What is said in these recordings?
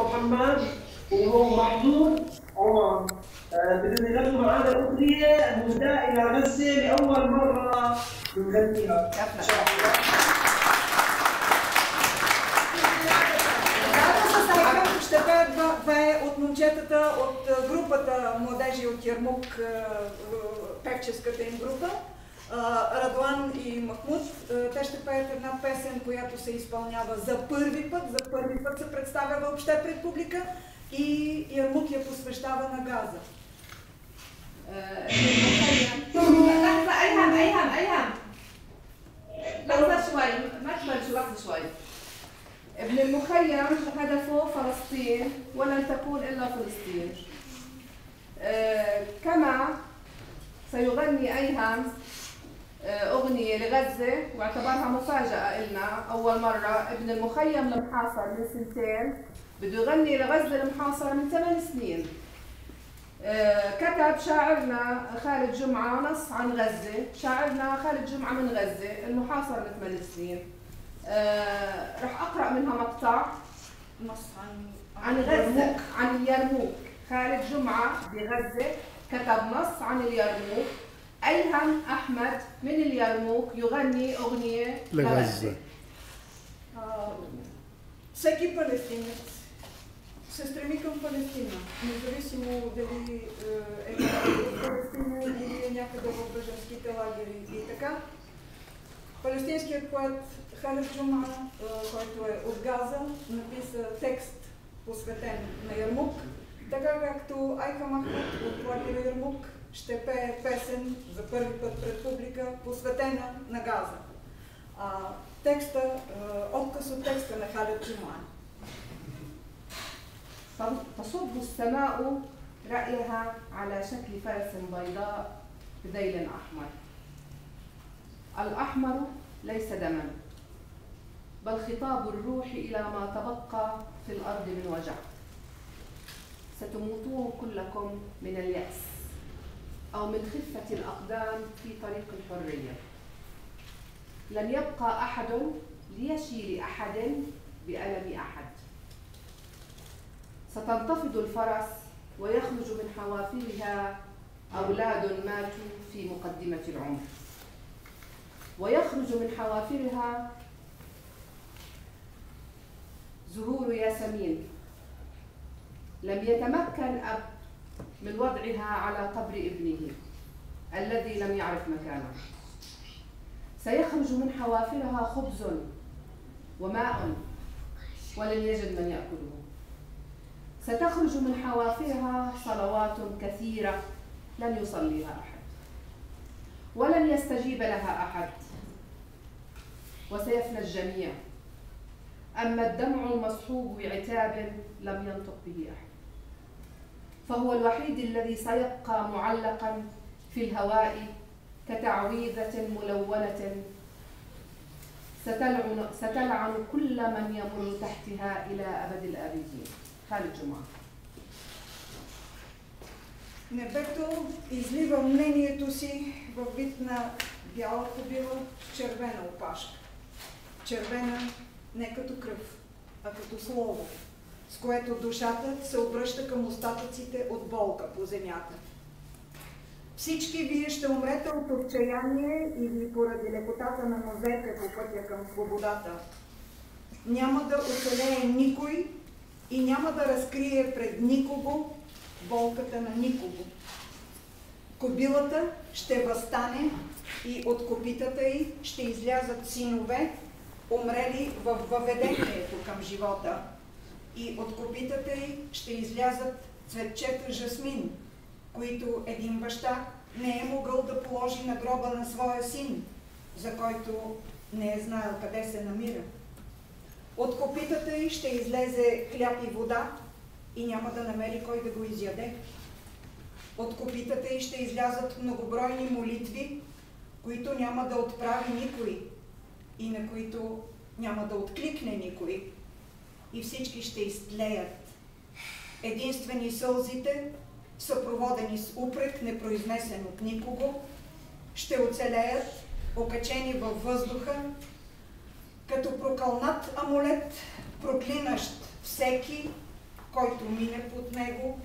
محمد وهو محظوظ عمر. بدهم يغنوا معنا أغنية مهداة إلى غزة لأول مرة بنغنيها. Ще пеят две от момчетата от групата Младежи от Ярмук, певческата им група, Радуан и Махмуд. Те ще пеят една песен, която се изпълнява за първи път се представя въобще пред публика и Ярмук я посвещава на Газа. لحظة شوي ابن المخيم هدفه فلسطين ولن تكون إلا فلسطين. كما سيغني أيهم أغنية لغزة واعتبرها مفاجأة إلنا أول مرة. ابن المخيم المحاصر من 2 بده يغني لغزة المحاصرة من 8 سنين. كتب شاعرنا خالد جمعة نص عن غزة، شاعرنا خالد جمعة من غزة المحاصرة من 8 سنين. رح أقرأ منها مقطع نص عن غزة، عن اليرموك. خالد جمعة بغزة كتب نص عن اليرموك. أيهم أحمد من اليرموك يغني أغنية لغزة. Всеки палестинец се стреми към Палестина, независимо дали е в Палестина или е някъде в бежанските лагери и така. Палестинският поет Халид Джума, който е от Газа, написа текст посветен на Ярмук, така както Айхам Ахмед от лагера Ярмук ще пее песен за първи път пред публика, посветена на Газа. Отказ от текста на Халид Джума. تصب السماء رأيها على شكل فرس بيضاء بديل أحمر. الأحمر ليس دما بل خطاب الروح إلى ما تبقى في الأرض من وجع. ستموتون كلكم من اليأس أو من خفة الأقدام في طريق الحرية. لن يبقى أحد ليشي لأحد بألم أحد. ستنتفض الفرس ويخرج من حوافرها أولاد ماتوا في مقدمة العمر، ويخرج من حوافرها زهور ياسمين لم يتمكن أب من وضعها على قبر ابنه الذي لم يعرف مكانه. سيخرج من حوافرها خبز وماء ولن يجد من يأكله. ستخرج من حوافرها صلوات كثيرة لن يصليها أحد ولن يستجيب لها أحد، وسيفنى الجميع. أما الدمع المصحوب بعتاب لم ينطق به أحد فهو الوحيد الذي سيبقى معلقا في الهواء كتعويذة ملونة ستلعن كل من يمر تحتها إلى أبد الآبدين. خالد جمعة. Небето излива мнението си в вид на бяла кобила с червена опашка. Червена не като кръв, а като слово, с което душата се обръща към остатъците от болка по земята. Всички вие ще умрете от отчаяние или поради лекотата на нозете по пътя към свободата. Няма да оцелее никой и няма да разкрие пред никого болката на никого. Кобилата ще възстане и от копитата й ще излязат синове, умрели в въведението към живота, и от копитата й ще излязат цветчета жасмин, които един баща не е могъл да положи на гроба на своя син, за който не е знаел къде се намира. От копитата й ще излезе хляб и вода и няма да намери кой да го изяде. От копитата й ще излязат многобройни молитви, които няма да отправи никой и на които няма да откликне никой. И всички ще изтлеят. Единствени сълзите, съпроводени с упрек, непроизнесен от никого, ще оцелеят, окачени във въздуха, като прокълнат амулет, проклинащ всеки, който мине под него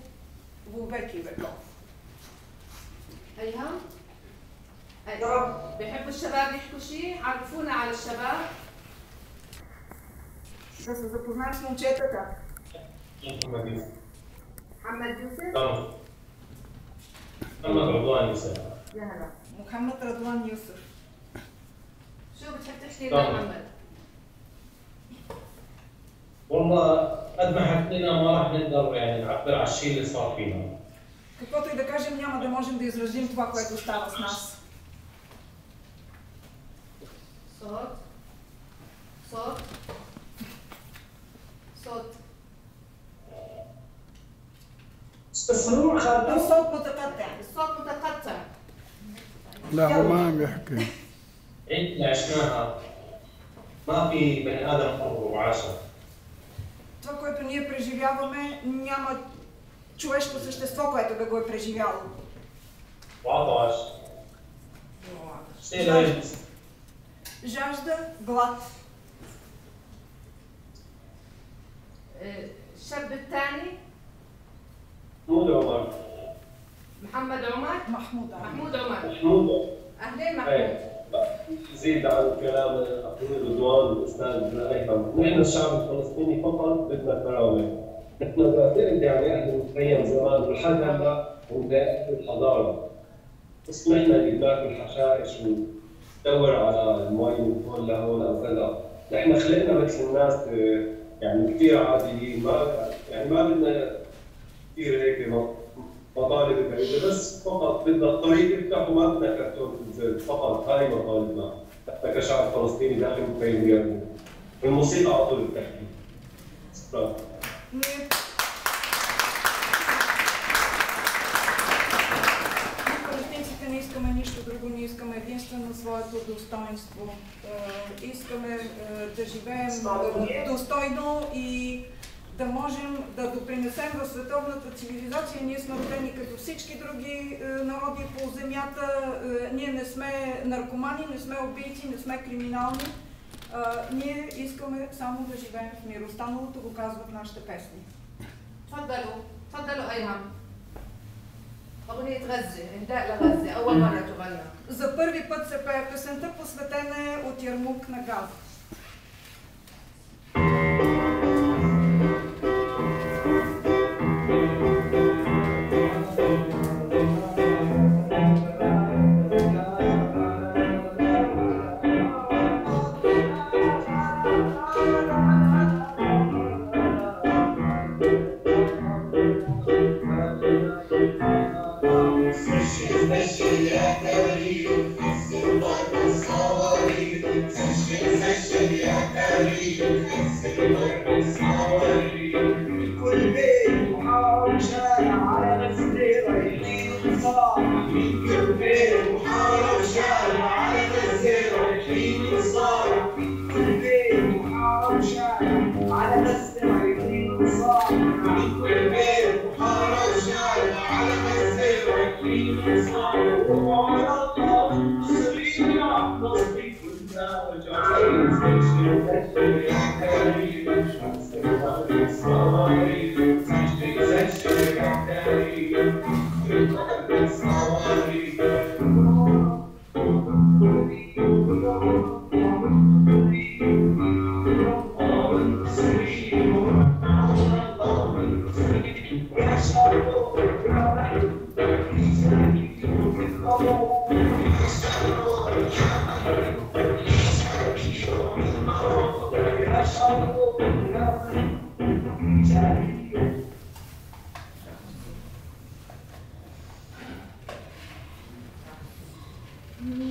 во веки веков. أيهم؟ بيحبوا الشباب يحكوا شيء؟ عرفونا على الشباب. Да се запознаем с момчетата. محمد يوسف. محمد يوسف؟ تمام. محمد رضوان يوسف. يا هلا. محمد رضوان يوسف. شو بتحب تحكي لنا محمد؟ والله قد ما حكينا ما راح نقدر يعني نعبر على الشيء اللي صار فينا. Каквото и да кажем, няма да можем да изразим това, което става с нас. صوت صوت صوت تسمعون خالد؟ الصوت متقطع. الصوت متقطع. لا هو ما عم يحكي. عيد اللي عشناها ما في بني ادم مر وعاشها. Това, което ние преживяваме, няма човешко същество, което да го е преживяло. وعطش. شيء لا يجلس. Жажда, глад. الشاب الثاني محمود عمر. محمد عمر. محمود عمر. محمود عمر. محمود. اهلين محمود. زيد عن كلام اخوي رضوان والاستاذ ايهم، نحن الشعب الفلسطيني فقط بدنا كرامه. نحن بعتقد يعني اهل المخيم زمان ولحد هلا هم دائما الحضاره. بس نحن اللي بناكل حشائش وندور على المي من هون لهون او كذا، نحن خلقنا مثل الناس يعني كثير عاديين، ما بدنا كثير هيك مطالب بعيدة، بس فقط بدنا الطريق يفتح وما بدنا كرتون تنزل، فقط هاي مطالبنا حتى كشعب فلسطيني داخل مخيماتنا. والموسيقى على طول بتحكي. شكرا. Палестинците не искаме нищо друго, ние искаме единствено своето достоинство. Искаме да живеем достойно и да можем да допринесем в световната цивилизация. Ние сме родени като всички други народи по земята. Ние не сме наркомани, не сме убийци, не сме криминални. Ние искаме само да живеем в мир. Останалото го казват нашите песни. تفضلوا تفضلوا أيهم. أغنية غزة، إهداء لغزة، أول مرة تغنى. За първи път се пее песента, посветена от Ярмук на Газа.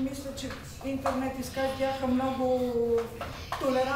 Мисля, че интернет и скайп бяха много толерантни.